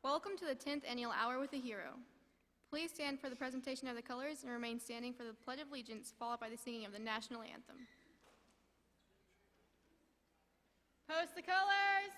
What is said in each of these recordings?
Welcome to the 10th Annual Hour with a Hero. Please stand for the presentation of the colors and remain standing for the Pledge of Allegiance, followed by the singing of the National Anthem. Post the colors!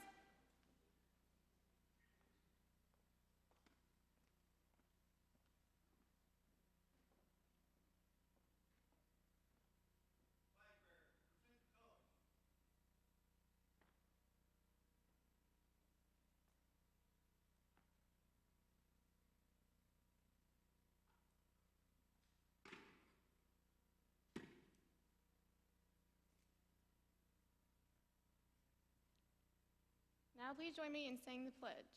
Now please join me in saying the pledge.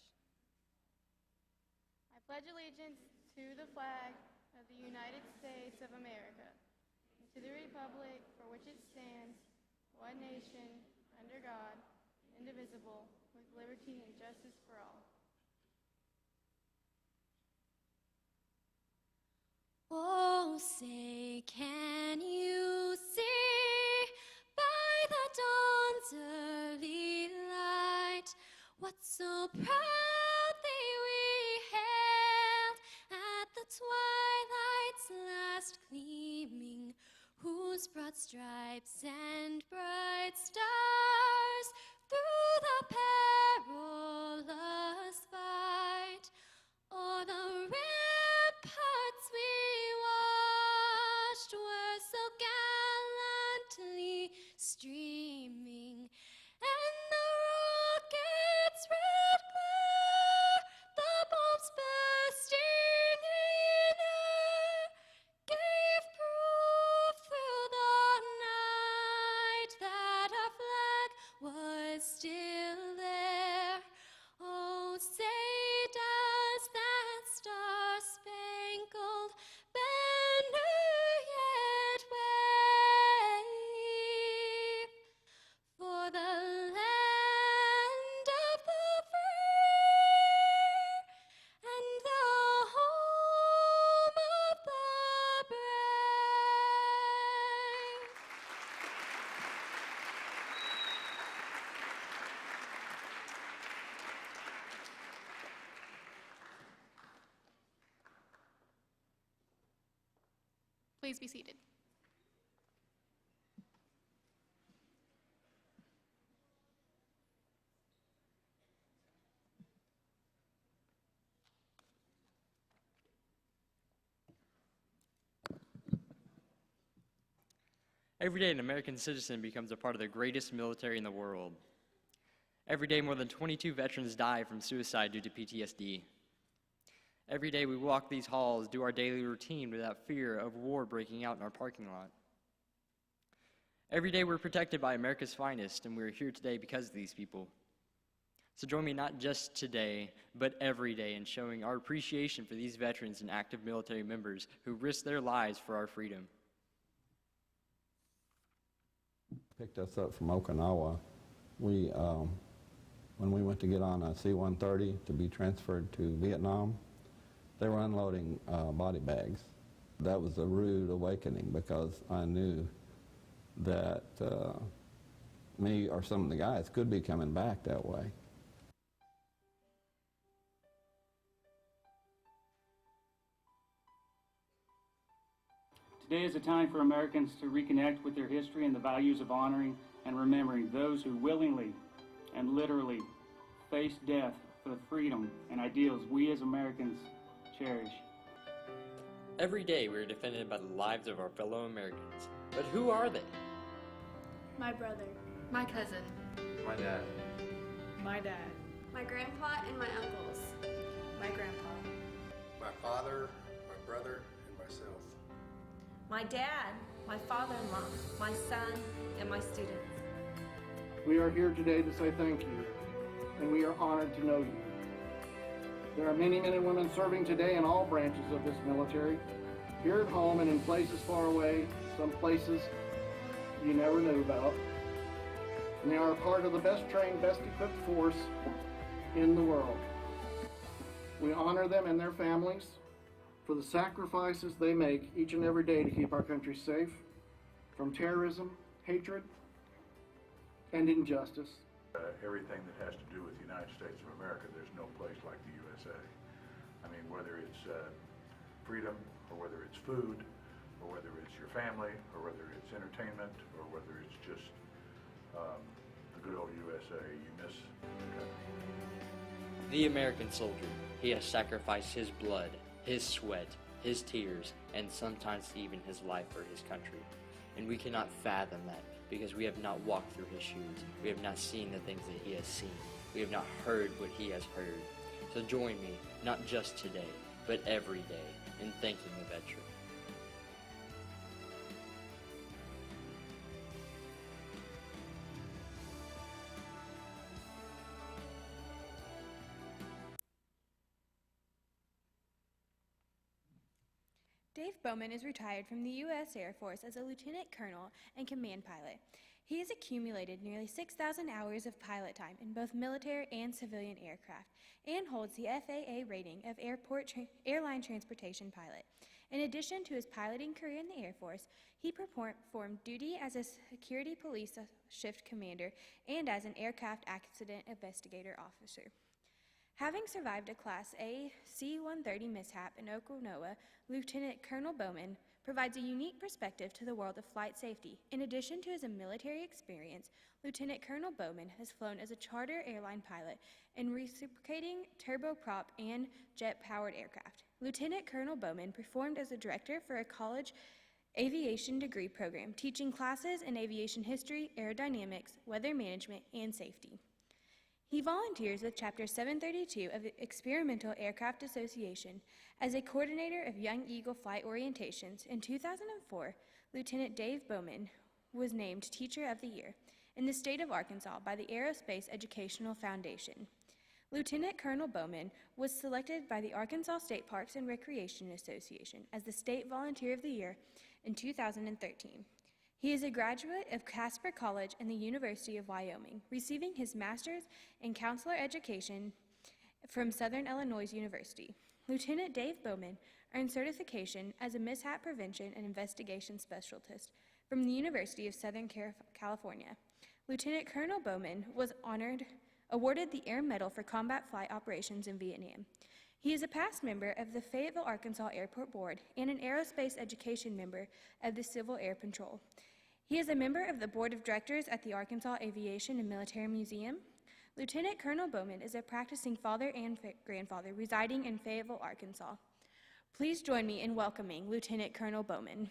I pledge allegiance to the flag of the United States of America and to the republic for which it stands, one nation, under God, indivisible, with liberty and justice for all. Oh, say, can you see by the dawn's early light what so proudly we hailed at the twilight's last gleaming, whose broad stripes and bright stars through the perilous fight o'er the ramparts we watched were so gallantly streaming, and the rocket's red glare, the bombs bursting in air, gave proof through the night that our flag was still there. Oh, say does that star-spangled banner yet wave for the land of the free and the home of the brave? Please be seated. Every day, an American citizen becomes a part of the greatest military in the world. Every day, more than 22 veterans die from suicide due to PTSD. Every day, we walk these halls, do our daily routine without fear of war breaking out in our parking lot. Every day, we're protected by America's finest, and we're here today because of these people. So join me not just today, but every day in showing our appreciation for these veterans and active military members who risk their lives for our freedom. Picked us up from Okinawa. When we went to get on a C-130 to be transferred to Vietnam, they were unloading body bags. That was a rude awakening because I knew that me or some of the guys could be coming back that way. Today is a time for Americans to reconnect with their history and the values of honoring and remembering those who willingly and literally faced death for the freedom and ideals we as Americans cherish. Every day, we are defended by the lives of our fellow Americans. But who are they? My brother. My cousin. My dad. My dad. My grandpa and my uncles. My grandpa. My father, my brother, and myself. My dad, my father-in-law, my son, and my students. We are here today to say thank you, and we are honored to know you. There are many men and women serving today in all branches of this military, here at home and in places far away, some places you never knew about. And they are a part of the best trained, best equipped force in the world. We honor them and their families for the sacrifices they make each and every day to keep our country safe from terrorism, hatred, and injustice. everything that has to do with the United States of America, there's no place like the USA. I mean, whether it's freedom, or whether it's food, or whether it's your family, or whether it's entertainment, or whether it's just the good old USA, you miss the country. The American soldier, he has sacrificed his blood, his sweat, his tears, and sometimes even his life for his country. And we cannot fathom that because we have not walked through his shoes. We have not seen the things that he has seen. We have not heard what he has heard. So join me, not just today, but every day, in thanking a veteran. Dave Bowman is retired from the U.S. Air Force as a lieutenant colonel and command pilot. He has accumulated nearly 6,000 hours of pilot time in both military and civilian aircraft and holds the FAA rating of airline transportation pilot. In addition to his piloting career in the Air Force, he performed duty as a security police shift commander and as an aircraft accident investigator officer. Having survived a Class A C-130 mishap in Okinawa, Lieutenant Colonel Bowman provides a unique perspective to the world of flight safety. In addition to his military experience, Lieutenant Colonel Bowman has flown as a charter airline pilot in reciprocating turboprop and jet-powered aircraft. Lieutenant Colonel Bowman performed as a director for a college aviation degree program, teaching classes in aviation history, aerodynamics, weather management, and safety. He volunteers with Chapter 732 of the Experimental Aircraft Association as a coordinator of Young Eagle flight orientations. In 2004, Lieutenant Dave Bowman was named Teacher of the Year in the state of Arkansas by the Aerospace Educational Foundation. Lieutenant Colonel Bowman was selected by the Arkansas State Parks and Recreation Association as the State Volunteer of the Year in 2013. He is a graduate of Casper College and the University of Wyoming, receiving his master's in counselor education from Southern Illinois University. Lieutenant Dave Bowman earned certification as a mishap prevention and investigation specialist from the University of Southern California. Lieutenant Colonel Bowman was awarded the Air Medal for combat flight operations in Vietnam. He is a past member of the Fayetteville, Arkansas Airport Board and an aerospace education member of the Civil Air Patrol. He is a member of the Board of Directors at the Arkansas Aviation and Military Museum. Lieutenant Colonel Bowman is a practicing father and grandfather residing in Fayetteville, Arkansas. Please join me in welcoming Lieutenant Colonel Bowman.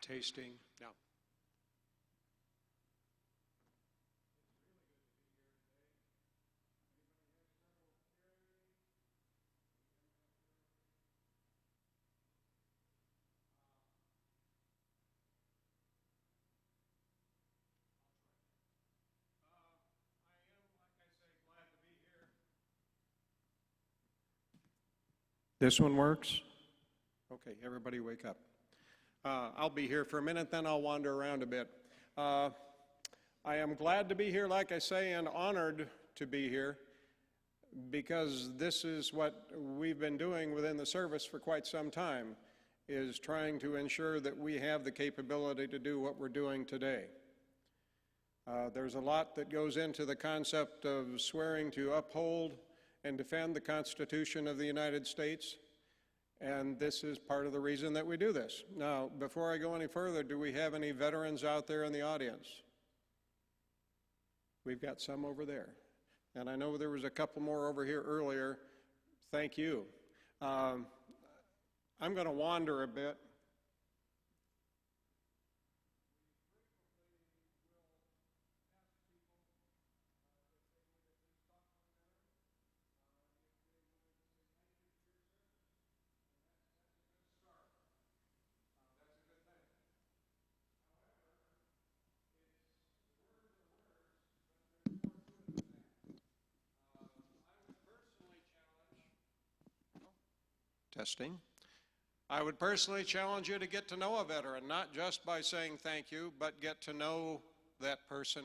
Tasting. Now. This one works? Okay, everybody wake up. I'll be here for a minute, then I'll wander around a bit. I am glad to be here, like I say, and honored to be here, because this is what we've been doing within the service for quite some time, is trying to ensure that we have the capability to do what we're doing today. There's a lot that goes into the concept of swearing to uphold and defend the Constitution of the United States, and this is part of the reason that we do this. Now, before I go any further, do we have any veterans out there in the audience? We've got some over there, and I know there was a couple more over here earlier. Thank you. I'm going to wander a bit. Testing. I would personally challenge you to get to know a veteran, not just by saying thank you, but get to know that person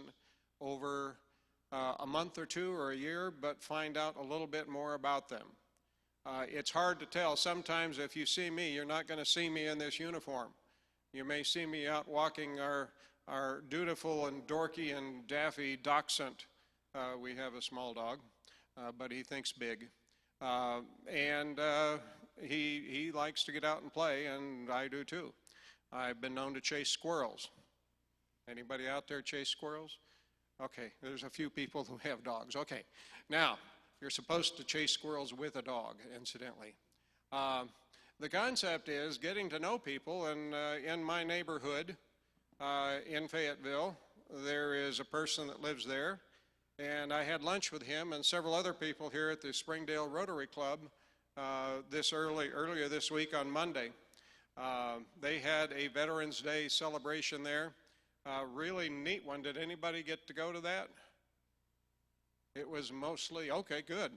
over a month or two or a year, but find out a little bit more about them. It's hard to tell. Sometimes if you see me, you're not going to see me in this uniform. You may see me out walking our dutiful and dorky and daffy dachshund. We have a small dog, but he thinks big. He likes to get out and play, and I do too. I've been known to chase squirrels. Anybody out there chase squirrels? Okay, there's a few people who have dogs. Okay, now, you're supposed to chase squirrels with a dog, incidentally. The concept is getting to know people, and in my neighborhood in Fayetteville, there is a person that lives there, and I had lunch with him and several other people here at the Springdale Rotary Club earlier this week on Monday. They had a Veterans Day celebration there. Really neat one. Did anybody get to go to that? It was mostly, okay, good.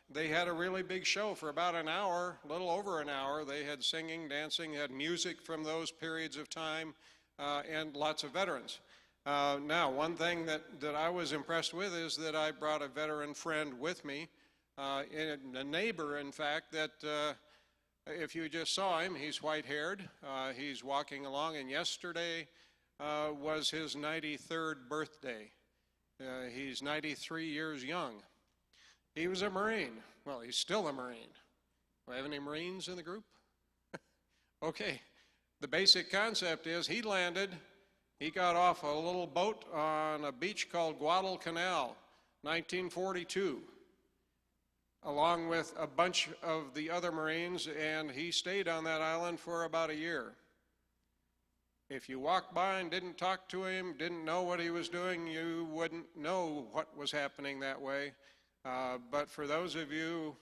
They had a really big show for about an hour, a little over an hour. They had singing, dancing, had music from those periods of time, and lots of veterans. Now, one thing that I was impressed with is that I brought a veteran friend with me, a neighbor, in fact, that if you just saw him, he's white-haired. He's walking along, and yesterday was his 93rd birthday. He's 93 years young. He was a Marine. Well, he's still a Marine. Do I have any Marines in the group? Okay. The basic concept is he got off a little boat on a beach called Guadalcanal, 1942, along with a bunch of the other Marines, and he stayed on that island for about a year. If you walked by and didn't talk to him, didn't know what he was doing, you wouldn't know what was happening that way. But for those of you,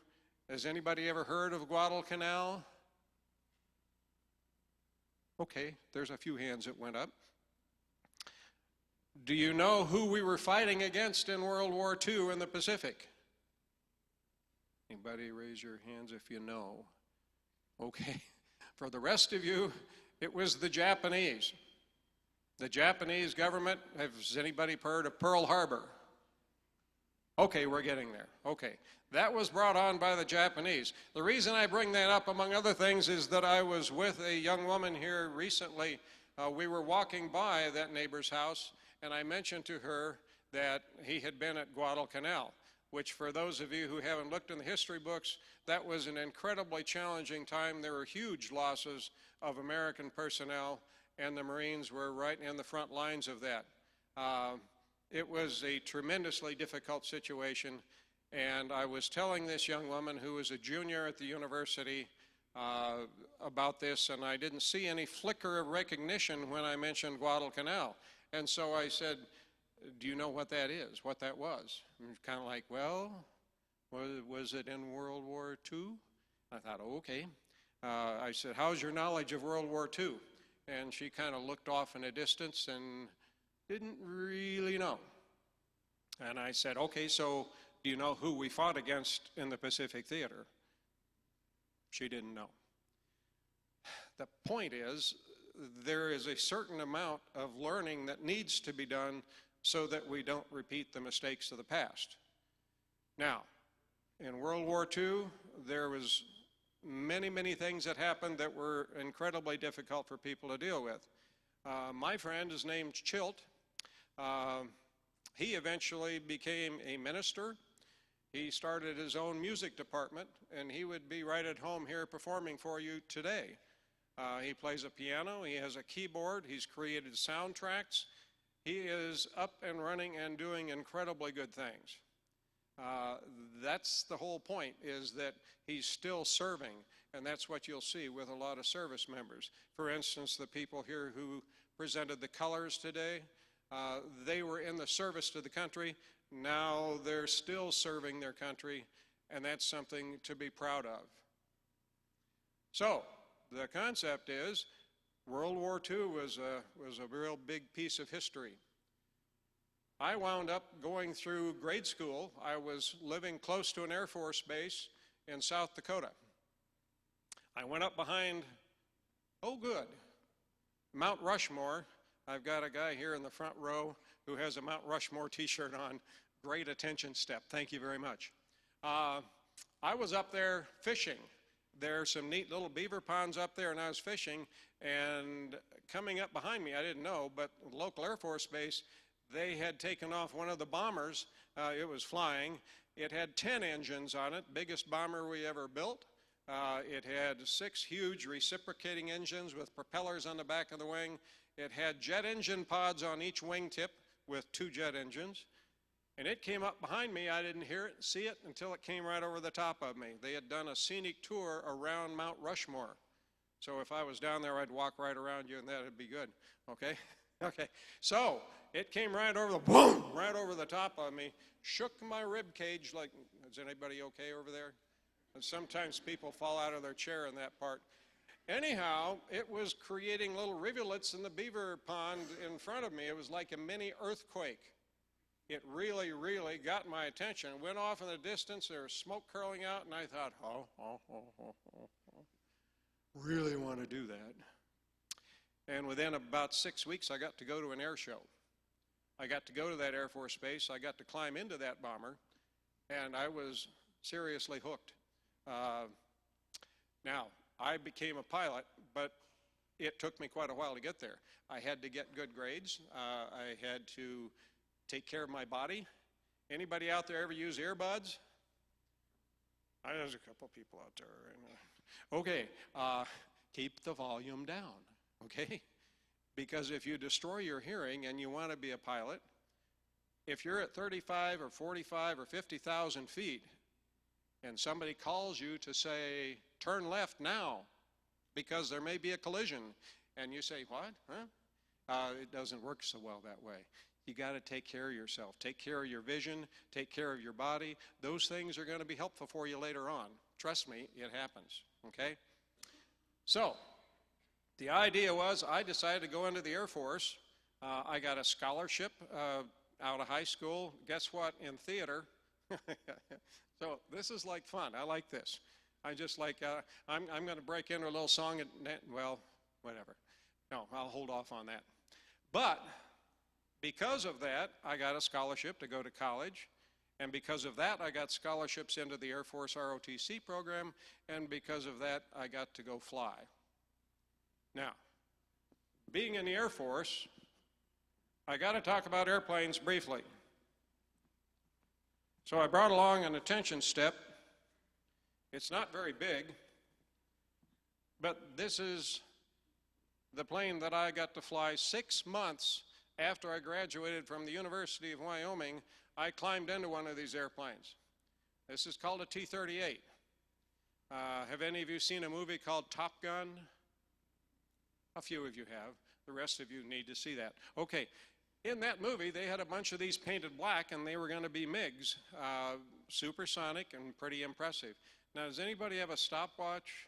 has anybody ever heard of Guadalcanal? Okay, there's a few hands that went up. Do you know who we were fighting against in World War II in the Pacific? Anybody raise your hands if you know? Okay. For the rest of you, it was the Japanese. The Japanese government, has anybody heard of Pearl Harbor? Okay, we're getting there. Okay. That was brought on by the Japanese. The reason I bring that up, among other things, is that I was with a young woman here recently. We were walking by that neighbor's house, and I mentioned to her that he had been at Guadalcanal, which for those of you who haven't looked in the history books, that was an incredibly challenging time. There were huge losses of American personnel, and the Marines were right in the front lines of that. It was a tremendously difficult situation, and I was telling this young woman who was a junior at the university about this, and I didn't see any flicker of recognition when I mentioned Guadalcanal. And so I said, do you know what that is, what that was? And kind of like, well, was it in World War II? I thought, oh, okay. I said, how's your knowledge of World War II? And she kind of looked off in a distance and didn't really know. And I said, okay, so do you know who we fought against in the Pacific Theater? She didn't know. The point is, there is a certain amount of learning that needs to be done so that we don't repeat the mistakes of the past. Now, in World War II, there was many things that happened that were incredibly difficult for people to deal with. My friend is named Chilt. He eventually became a minister. He started his own music department, and he would be right at home here performing for you today. He plays a piano, he has a keyboard, he's created soundtracks. He is up and running and doing incredibly good things. That's the whole point, is that he's still serving, and that's what you'll see with a lot of service members. For instance, the people here who presented the colors today, they were in the service to the country. Now they're still serving their country, and that's something to be proud of. So, the concept is, World War II was a real big piece of history. I wound up going through grade school. I was living close to an Air Force base in South Dakota. I went up behind, oh good, Mount Rushmore. I've got a guy here in the front row who has a Mount Rushmore t-shirt on. Great attention step. Thank you very much. I was up there fishing. There are some neat little beaver ponds up there, and I was fishing, and coming up behind me, I didn't know, but the local Air Force base, they had taken off one of the bombers. It was flying. It had 10 engines on it, biggest bomber we ever built. It had 6 huge reciprocating engines with propellers on the back of the wing. It had jet engine pods on each wingtip with 2 jet engines. And it came up behind me. I didn't hear it, see it, until it came right over the top of me. They had done a scenic tour around Mount Rushmore. So if I was down there, I'd walk right around you, and that would be good, okay? Okay, so it came right over the, boom, right over the top of me, shook my rib cage like, is anybody okay over there? And sometimes people fall out of their chair in that part. Anyhow, it was creating little rivulets in the beaver pond in front of me. It was like a mini earthquake. It really, really got my attention. It went off in the distance. There was smoke curling out, and I thought, really want to do that. And within about 6 weeks, I got to go to an air show. I got to go to that Air Force base. I got to climb into that bomber, and I was seriously hooked. Now, I became a pilot, but it took me quite a while to get there. I had to get good grades. I had to take care of my body. Anybody out there ever use earbuds? There's a couple people out there right now. Okay, keep the volume down, okay? Because if you destroy your hearing and you want to be a pilot, if you're at 35 or 45 or 50,000 feet and somebody calls you to say, turn left now, because there may be a collision, and you say, what? Huh? It doesn't work so well that way. You got to take care of yourself. Take care of your vision. Take care of your body. Those things are going to be helpful for you later on. Trust me, it happens, okay? So, the idea was I decided to go into the Air Force. I got a scholarship out of high school. Guess what? In theater. So this is like fun. I like this. I just like, I'm going to break into a little song, and, well, whatever. No, I'll hold off on that. But because of that, I got a scholarship to go to college. And because of that, I got scholarships into the Air Force ROTC program. And because of that, I got to go fly. Now, being in the Air Force, I got to talk about airplanes briefly. So I brought along an attention step. It's not very big, but this is the plane that I got to fly 6 months after I graduated from the University of Wyoming. I climbed into one of these airplanes. This is called a T-38. Have any of you seen a movie called Top Gun? A few of you have. The rest of you need to see that. Okay, in that movie, they had a bunch of these painted black, and they were going to be MiGs, supersonic and pretty impressive. Now, does anybody have a stopwatch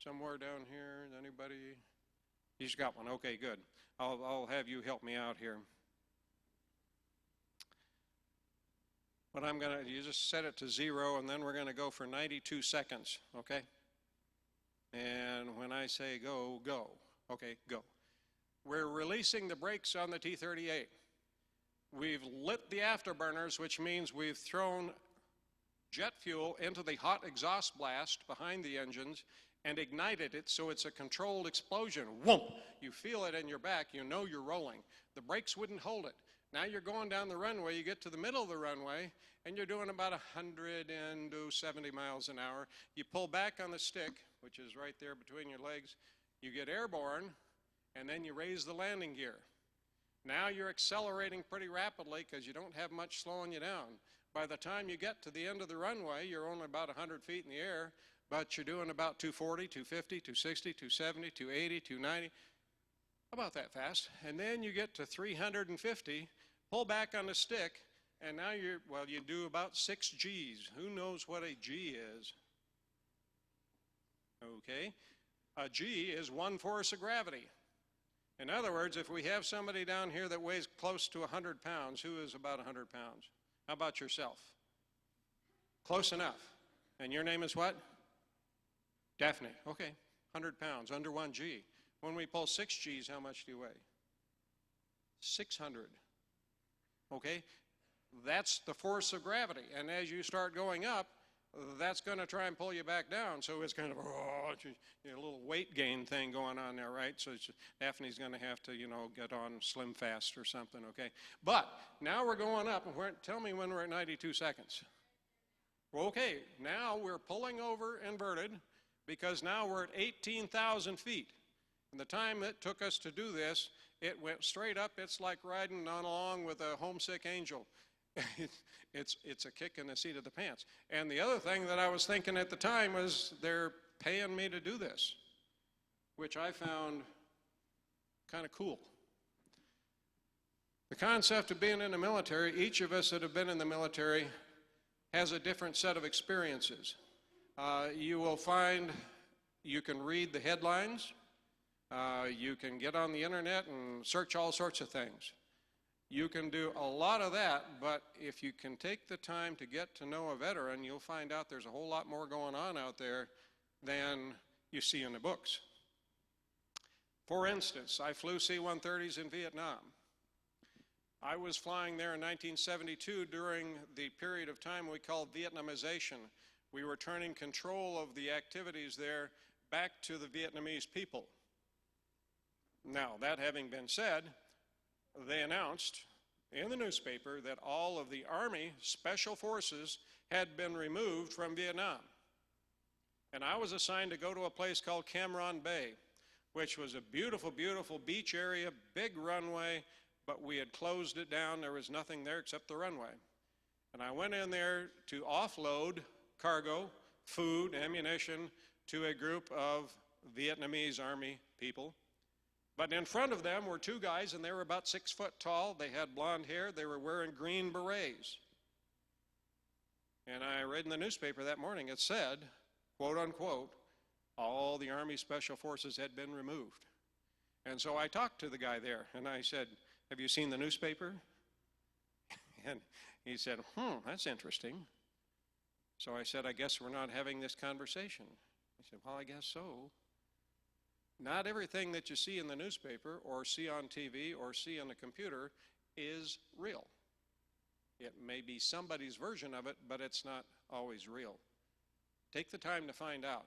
somewhere down here? Anybody? He's got one. Okay, good. I'll have you help me out here. But I'm going to, you just set it to 0, and then we're going to go for 92 seconds, okay? And when I say go, go. Okay, go. We're releasing the brakes on the T-38. We've lit the afterburners, which means we've thrown jet fuel into the hot exhaust blast behind the engines and ignited it so it's a controlled explosion. Whoomp! You feel it in your back, you know you're rolling. The brakes wouldn't hold it. Now you're going down the runway, you get to the middle of the runway, and you're doing about 170 miles an hour. You pull back on the stick, which is right there between your legs, you get airborne, and then you raise the landing gear. Now you're accelerating pretty rapidly because you don't have much slowing you down. By the time you get to the end of the runway, you're only about 100 feet in the air, but you're doing about 240, 250, 260, 270, 280, 290, about that fast. And then you get to 350, pull back on the stick, and now you do about 6 Gs. Who knows what a G is? Okay. A G is 1 force of gravity. In other words, if we have somebody down here that weighs close to 100 pounds, who is about 100 pounds? How about yourself? Close enough. And your name is what? Daphne. Okay, 100 pounds, under 1 G. When we pull 6 Gs, how much do you weigh? 600. Okay, that's the force of gravity. And as you start going up, that's going to try and pull you back down. So it's kind of a little weight gain thing going on there, right? So Daphne's going to have to, get on Slim Fast or something, okay? But now we're going up, and tell me when we're at 92 seconds. Well, okay, now we're pulling over inverted because now we're at 18,000 feet. And the time it took us to do this, it went straight up. It's like riding on along with a homesick angel. It's a kick in the seat of the pants. And the other thing that I was thinking at the time was they're paying me to do this, which I found kind of cool. The concept of being in the military, each of us that have been in the military has a different set of experiences. You will find you can read the headlines, you can get on the internet and search all sorts of things. You can do a lot of that, but if you can take the time to get to know a veteran, you'll find out there's a whole lot more going on out there than you see in the books. For instance, I flew C-130s in Vietnam. I was flying there in 1972 during the period of time we called Vietnamization. We were turning control of the activities there back to the Vietnamese people. Now, that having been said, they announced in the newspaper that all of the Army Special Forces had been removed from Vietnam. And I was assigned to go to a place called Cam Ranh Bay, which was a beautiful, beautiful beach area, big runway, but we had closed it down. There was nothing there except the runway. And I went in there to offload cargo, food, ammunition to a group of Vietnamese Army people. But in front of them were two guys, and they were about 6 foot tall. They had blonde hair. They were wearing green berets. And I read in the newspaper that morning, it said, quote unquote, all the Army Special Forces had been removed. And so I talked to the guy there, and I said, have you seen the newspaper? And he said, that's interesting. So I said, I guess we're not having this conversation. He said, well, I guess so. Not everything that you see in the newspaper or see on TV or see on the computer is real. It may be somebody's version of it, but it's not always real. Take the time to find out.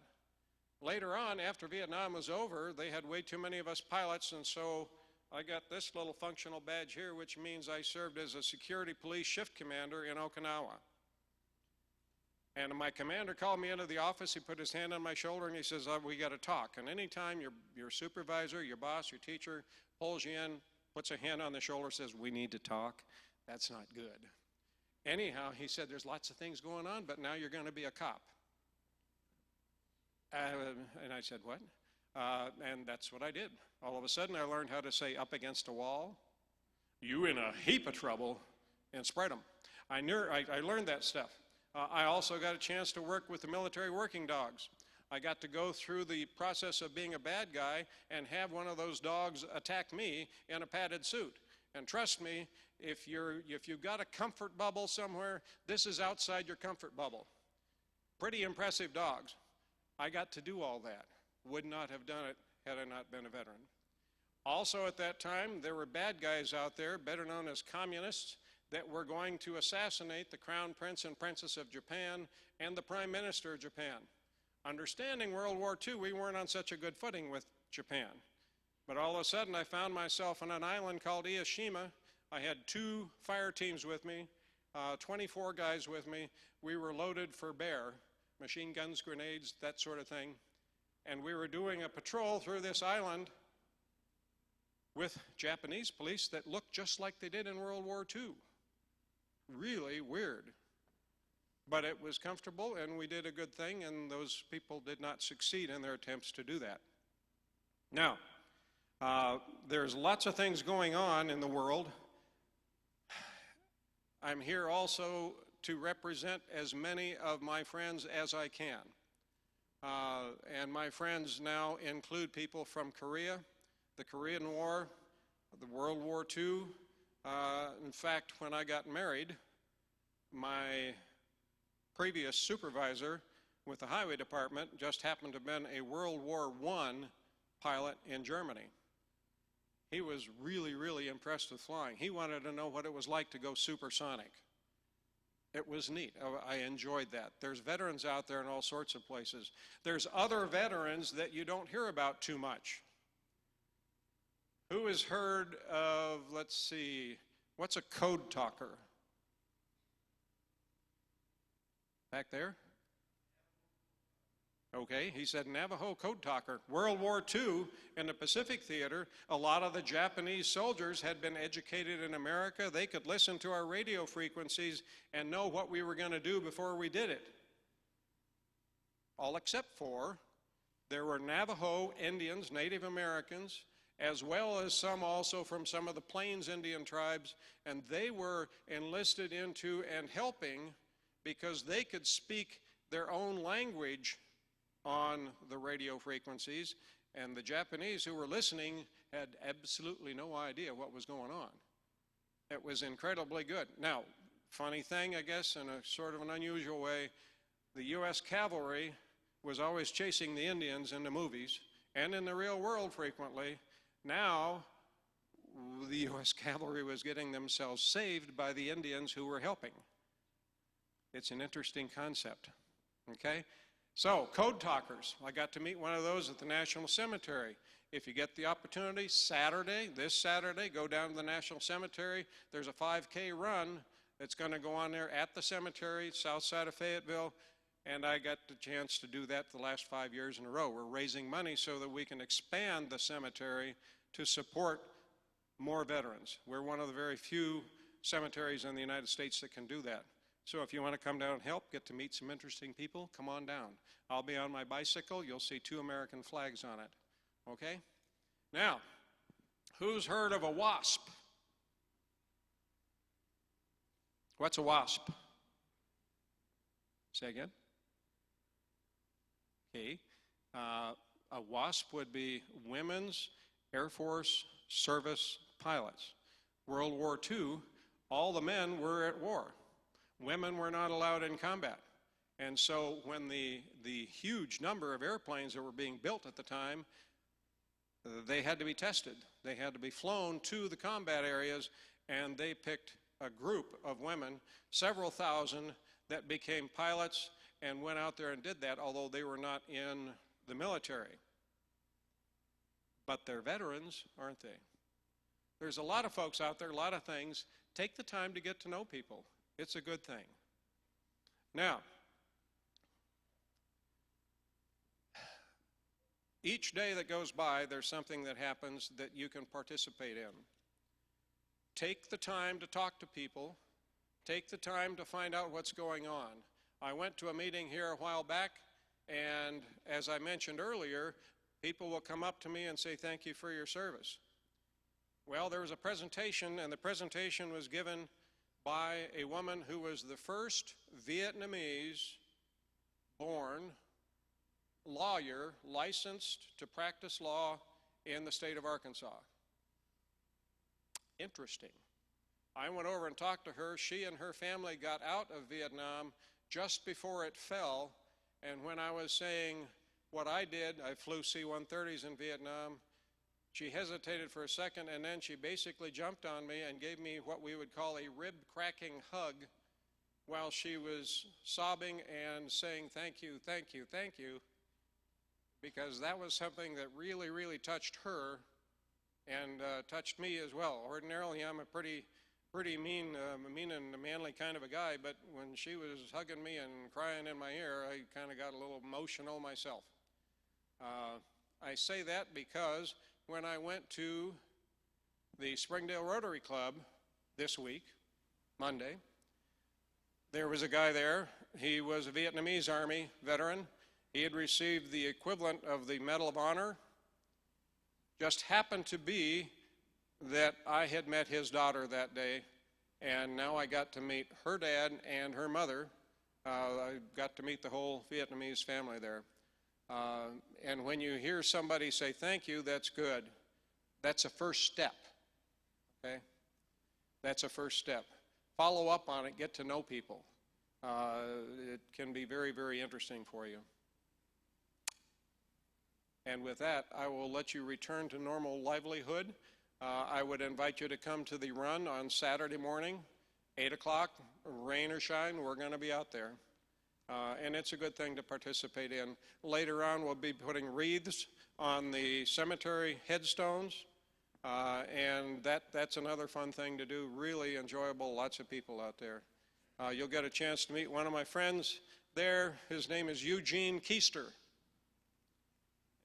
Later on, after Vietnam was over, they had way too many of us pilots, and so I got this little functional badge here, which means I served as a security police shift commander in Okinawa. And my commander called me into the office. He put his hand on my shoulder and he says, we got to talk. And anytime your supervisor, your boss, your teacher pulls you in, puts a hand on the shoulder, says, we need to talk, that's not good. Anyhow, he said, there's lots of things going on, but now you're going to be a cop. And I said, what? And that's what I did. All of a sudden, I learned how to say up against a wall, you in a heap of trouble, and spread them. I learned that stuff. I also got a chance to work with the military working dogs. I got to go through the process of being a bad guy and have one of those dogs attack me in a padded suit. And trust me, if you've got a comfort bubble somewhere, this is outside your comfort bubble. Pretty impressive dogs. I got to do all that. Would not have done it had I not been a veteran. Also at that time, there were bad guys out there, better known as communists, that were going to assassinate the Crown Prince and Princess of Japan and the Prime Minister of Japan. Understanding World War II, we weren't on such a good footing with Japan. But all of a sudden, I found myself on an island called Ieshima. I had 2 fire teams with me, 24 guys with me. We were loaded for bear, machine guns, grenades, that sort of thing. And we were doing a patrol through this island with Japanese police that looked just like they did in World War II. Really weird. But it was comfortable, and we did a good thing, and those people did not succeed in their attempts to do that. Now, there's lots of things going on in the world. I'm here also to represent as many of my friends as I can. And my friends now include people from Korea, the Korean War, the World War II. In fact, when I got married, my previous supervisor with the highway department just happened to have been a World War I pilot in Germany. He was really, really impressed with flying. He wanted to know what it was like to go supersonic. It was neat. I enjoyed that. There's veterans out there in all sorts of places. There's other veterans that you don't hear about too much. Who has heard of, let's see, what's a code talker? Back there? Okay, he said Navajo code talker. World War II in the Pacific Theater, a lot of the Japanese soldiers had been educated in America. They could listen to our radio frequencies and know what we were going to do before we did it. All except for there were Navajo Indians, Native Americans, as well as some also from some of the Plains Indian tribes, and they were enlisted into and helping because they could speak their own language on the radio frequencies, and the Japanese who were listening had absolutely no idea what was going on. It was incredibly good. Now, funny thing, I guess, in a sort of an unusual way, the U.S. cavalry was always chasing the Indians in the movies and in the real world frequently. Now, the U.S. cavalry was getting themselves saved by the Indians who were helping. It's an interesting concept, okay? So, code talkers. I got to meet one of those at the National Cemetery. If you get the opportunity, Saturday, this Saturday, go down to the National Cemetery. There's a 5K run that's going to go on there at the cemetery, south side of Fayetteville, and I got the chance to do that the last 5 years in a row. We're raising money so that we can expand the cemetery to support more veterans. We're one of the very few cemeteries in the United States that can do that. So if you want to come down and help, get to meet some interesting people, come on down. I'll be on my bicycle. You'll see 2 American flags on it. Okay? Now, who's heard of a WASP? What's a WASP? Say again? Okay. A WASP would be Women's Air Force Service Pilots. World War II, all the men were at war. Women were not allowed in combat. And so when the huge number of airplanes that were being built at the time, they had to be tested. They had to be flown to the combat areas, and they picked a group of women, several thousand, that became pilots and went out there and did that, although they were not in the military. But they're veterans, aren't they? There's a lot of folks out there, a lot of things. Take the time to get to know people. It's a good thing. Now, each day that goes by, there's something that happens that you can participate in. Take the time to talk to people. Take the time to find out what's going on. I went to a meeting here a while back, and as I mentioned earlier, people will come up to me and say, "Thank you for your service." Well, there was a presentation, and the presentation was given by a woman who was the first Vietnamese-born lawyer licensed to practice law in the state of Arkansas. Interesting. I went over and talked to her. She and her family got out of Vietnam just before it fell, and when I was saying what I did, I flew C-130s in Vietnam, she hesitated for a second, and then she basically jumped on me and gave me what we would call a rib-cracking hug while she was sobbing and saying, "Thank you, thank you, thank you," because that was something that really, really touched her and touched me as well. Ordinarily, I'm a pretty mean and manly kind of a guy, but when she was hugging me and crying in my ear, I kind of got a little emotional myself. I say that because when I went to the Springdale Rotary Club this week, Monday, there was a guy there. He was a Vietnamese Army veteran. He had received the equivalent of the Medal of Honor. Just happened to be that I had met his daughter that day, and now I got to meet her dad and her mother. I got to meet the whole Vietnamese family there. And when you hear somebody say thank you, that's good. That's a first step, okay? That's a first step. Follow up on it, get to know people. It can be very, very interesting for you. And with that, I will let you return to normal livelihood. I would invite you to come to the run on Saturday morning 8 o'clock, rain or shine, we're going to be out there. And it's a good thing to participate in. Later on, we'll be putting wreaths on the cemetery headstones. And that's another fun thing to do, really enjoyable, lots of people out there. You'll get a chance to meet one of my friends there. His name is Eugene Keister.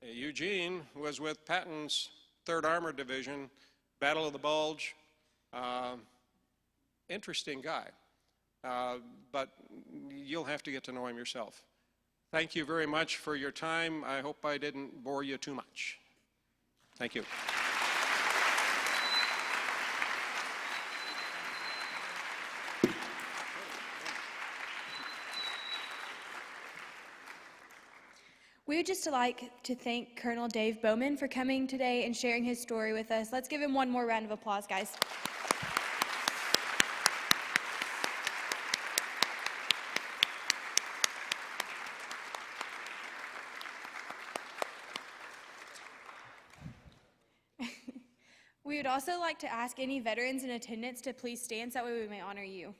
Eugene was with Patton's 3rd Armored Division, Battle of the Bulge. Interesting guy, but you'll have to get to know him yourself. Thank you very much for your time. I hope I didn't bore you too much. Thank you. We would just like to thank Colonel Dave Bowman for coming today and sharing his story with us. Let's give him one more round of applause, guys. We would also like to ask any veterans in attendance to please stand so that way we may honor you.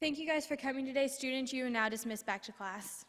Thank you guys for coming today. Students, you are now dismissed back to class.